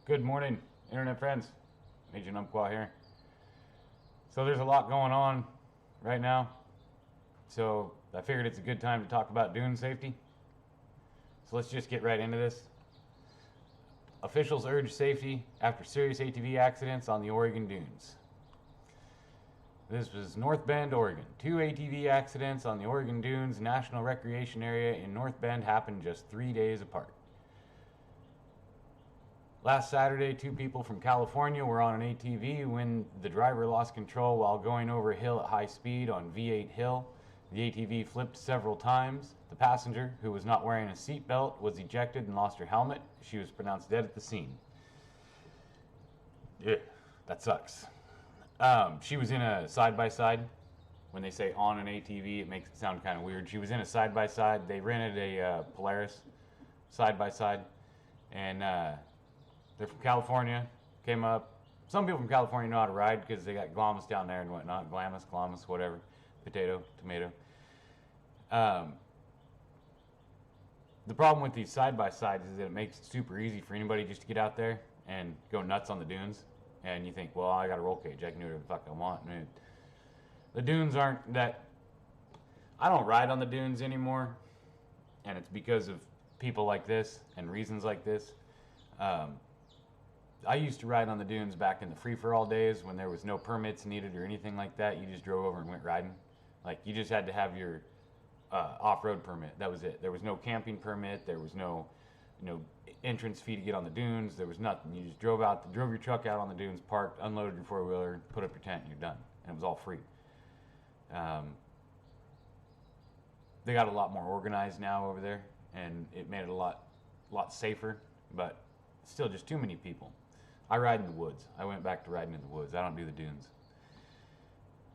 Good morning, internet friends. Agent Umpqua here. So there's a lot going on right now. So I figured it's a good time to talk about dune safety. So let's just get right into this. Officials urge safety after serious ATV accidents on the Oregon dunes. This was North Bend, Oregon. 2 ATV accidents on the Oregon Dunes National Recreation Area in North Bend happened just 3 days apart. Last Saturday, 2 people from California were on an ATV when the driver lost control while going over a hill at high speed on V8 Hill. The ATV flipped several times. The passenger, who was not wearing a seatbelt, was ejected and lost her helmet. She was pronounced dead at the scene. Yeah, that sucks. She was in a side-by-side. When they say on an ATV, it makes it sound kind of weird. She was in a side-by-side. They rented a Polaris side-by-side, and they're from California, came up. Some people from California know how to ride because they got Glamis down there and whatnot. Glamis, whatever. Potato, tomato. The problem with these side-by-sides is that it makes it super easy for anybody just to get out there and go nuts on the dunes. And you think, well, I got a roll cage. I can do whatever the fuck I want. I mean, the dunes aren't that... I don't ride on the dunes anymore. And it's because of people like this and reasons like this. I used to ride on the dunes back in the free-for-all days when there was no permits needed or anything like that. You just drove over and went riding. Like, you just had to have your off-road permit. That was it. There was no camping permit. There was no, entrance fee to get on the dunes. There was nothing. You just drove your truck out on the dunes, parked, unloaded your four-wheeler, put up your tent, and you're done. And it was all free. They got a lot more organized now over there, and it made it a lot safer, but still just too many people. I ride in the woods. I went back to riding in the woods. I don't do the dunes.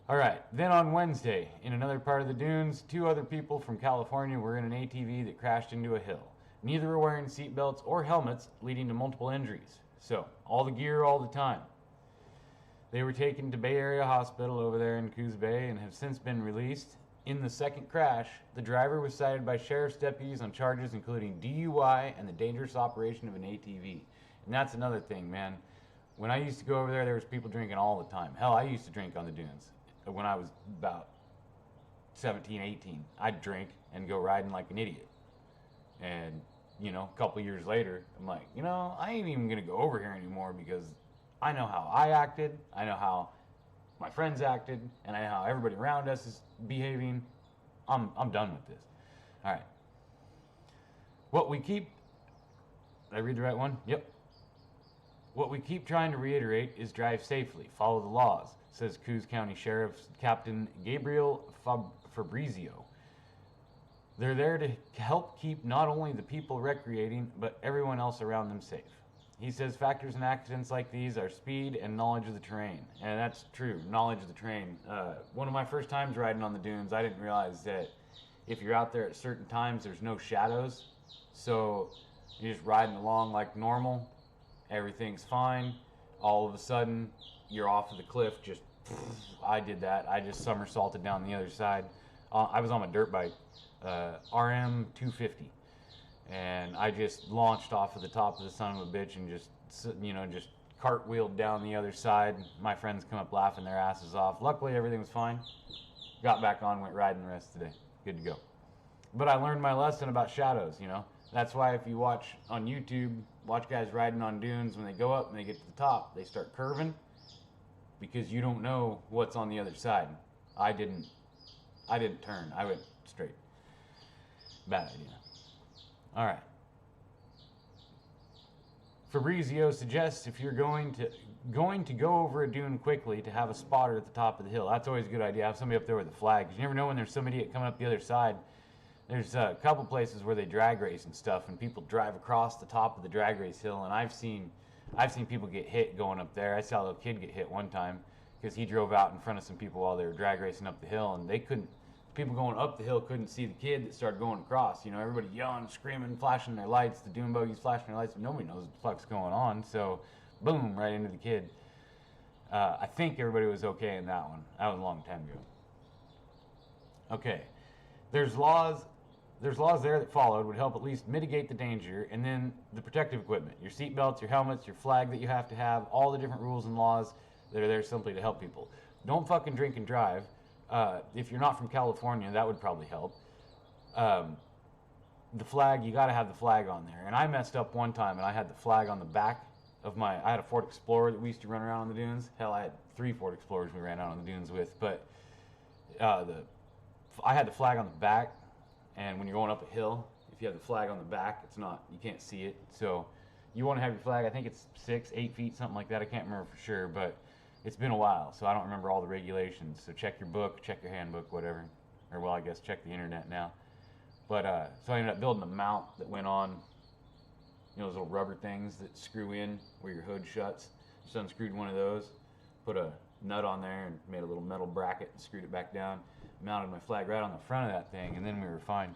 All right, then on Wednesday, in another part of the dunes, 2 other people from California were in an ATV that crashed into a hill. Neither were wearing seatbelts or helmets, leading to multiple injuries. So, all the gear all the time. They were taken to Bay Area Hospital over there in Coos Bay and have since been released. In the second crash, the driver was cited by sheriff's deputies on charges including DUI and the dangerous operation of an ATV. And that's another thing, man. When I used to go over there was people drinking all the time. Hell, I used to drink on the dunes when I was about 17, 18. I'd drink and go riding like an idiot. And, a couple years later, I'm like, I ain't even going to go over here anymore because I know how I acted, I know how my friends acted, and I know how everybody around us is behaving. I'm done with this. All right. Did I read the right one? Yep. What we keep trying to reiterate is drive safely, follow the laws, says Coos County Sheriff Captain Gabriel Fabrizio. They're there to help keep not only the people recreating, but everyone else around them safe. He says factors in accidents like these are speed and knowledge of the terrain. And that's true, knowledge of the terrain. One of my first times riding on the dunes, I didn't realize that if you're out there at certain times, there's no shadows. So you're just riding along like normal. Everything's fine. All of a sudden, you're off of the cliff. I did that. I just somersaulted down the other side. I was on my dirt bike, RM 250, and I just launched off of the top of the son of a bitch and just cartwheeled down the other side. My friends come up laughing their asses off. Luckily, everything was fine. Got back on, went riding the rest of the day. Good to go. But I learned my lesson about shadows, That's why if you watch on YouTube, watch guys riding on dunes, when they go up and they get to the top, they start curving because you don't know what's on the other side. I didn't turn. I went straight. Bad idea. All right. Fabrizio suggests if you're going to go over a dune quickly to have a spotter at the top of the hill. That's always a good idea. Have somebody up there with a flag, because you never know when there's somebody coming up the other side. There's a couple places where they drag race and stuff, and people drive across the top of the drag race hill, and I've seen people get hit going up there. I saw a little kid get hit one time because he drove out in front of some people while they were drag racing up the hill, and people going up the hill couldn't see the kid that started going across. Everybody yelling, screaming, flashing their lights, the dune buggies flashing their lights, but nobody knows what the fuck's going on, so boom, right into the kid. I think everybody was okay in that one. That was a long time ago. Okay, there's laws there's laws there that followed would help at least mitigate the danger, and then the protective equipment, your seatbelts, your helmets, your flag that you have to have, all the different rules and laws that are there simply to help people. Don't fucking drink and drive. If you're not from California, that would probably help. The flag, you got to have the flag on there. And I messed up one time, and I had the flag on the back of I had a Ford Explorer that we used to run around on the dunes. Hell, I had 3 Ford Explorers we ran out on the dunes with. But I had the flag on the back, and when you're going up a hill, if you have the flag on the back, you can't see it. So you want to have your flag, I think it's 6, 8 feet, something like that. I can't remember for sure, but it's been a while, so I don't remember all the regulations. So check your book, check your handbook, whatever. Or, well, I guess check the internet now. But, so I ended up building a mount that went on, those little rubber things that screw in where your hood shuts. Just unscrewed one of those, put a nut on there and made a little metal bracket and screwed it back down. Mounted my flag right on the front of that thing, and then we were fine.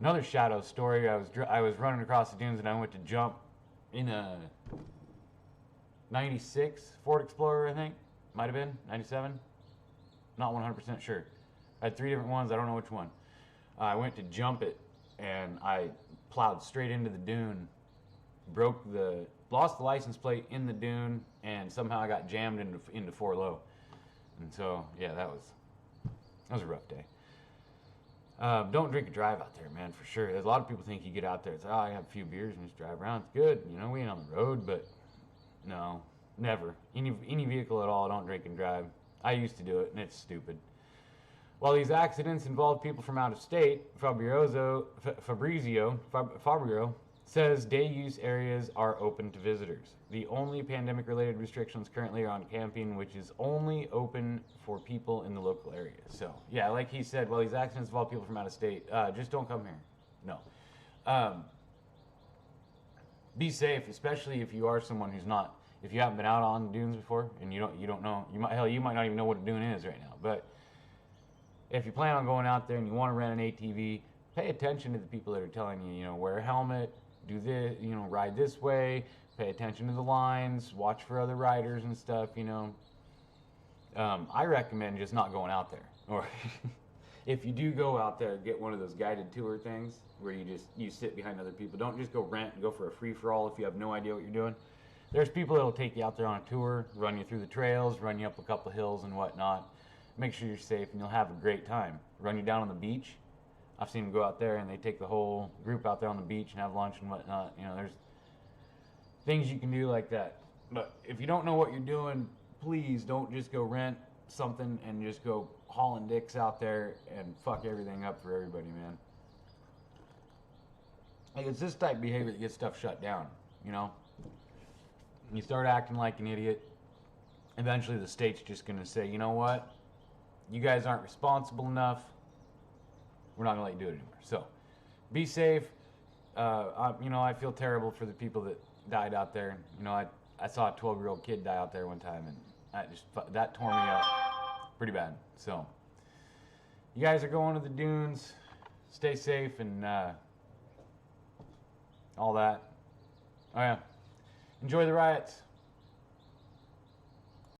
Another shadow story, I was running across the dunes and I went to jump in a 96 Ford Explorer, I think. Might have been, 97. Not 100% sure. I had 3 different ones, I don't know which one. I went to jump it, and I plowed straight into the dune, lost the license plate in the dune, and somehow I got jammed into 4 low. And so, yeah, that was a rough day. Don't drink and drive out there, man, for sure. There's a lot of people think you get out there, it's I have a few beers and just drive around. It's good, we ain't on the road, but no, never. Any vehicle at all, don't drink and drive. I used to do it, and it's stupid. While these accidents involve people from out of state, Fabrizio says day use areas are open to visitors. The only pandemic-related restrictions currently are on camping, which is only open for people in the local area. So, yeah, like he said, while these accidents involve people from out of state, just don't come here. No. Be safe, especially if you are someone who's not. If you haven't been out on dunes before and you don't know, you might not even know what a dune is right now. But if you plan on going out there and you want to rent an ATV, pay attention to the people that are telling you, wear a helmet, do this, ride this way, pay attention to the lines, watch for other riders and stuff, I recommend just not going out there. Or if you do go out there, get one of those guided tour things where you sit behind other people. Don't just go rent and go for a free-for-all if you have no idea what you're doing. There's people that will take you out there on a tour, run you through the trails, run you up a couple hills and whatnot. Make sure you're safe and you'll have a great time. Run you down on the beach. I've seen them go out there and they take the whole group out there on the beach and have lunch and whatnot. There's things you can do like that. But if you don't know what you're doing, please don't just go rent something and just go hauling dicks out there and fuck everything up for everybody, man. Like, it's this type of behavior that gets stuff shut down, You start acting like an idiot, eventually the state's just going to say, you know what? You guys aren't responsible enough. We're not going to let you do it anymore. So, be safe. I feel terrible for the people that died out there. I saw a 12-year-old kid die out there one time, and that tore me up pretty bad. So, you guys are going to the dunes. Stay safe and all that. Oh, yeah. Enjoy the riots.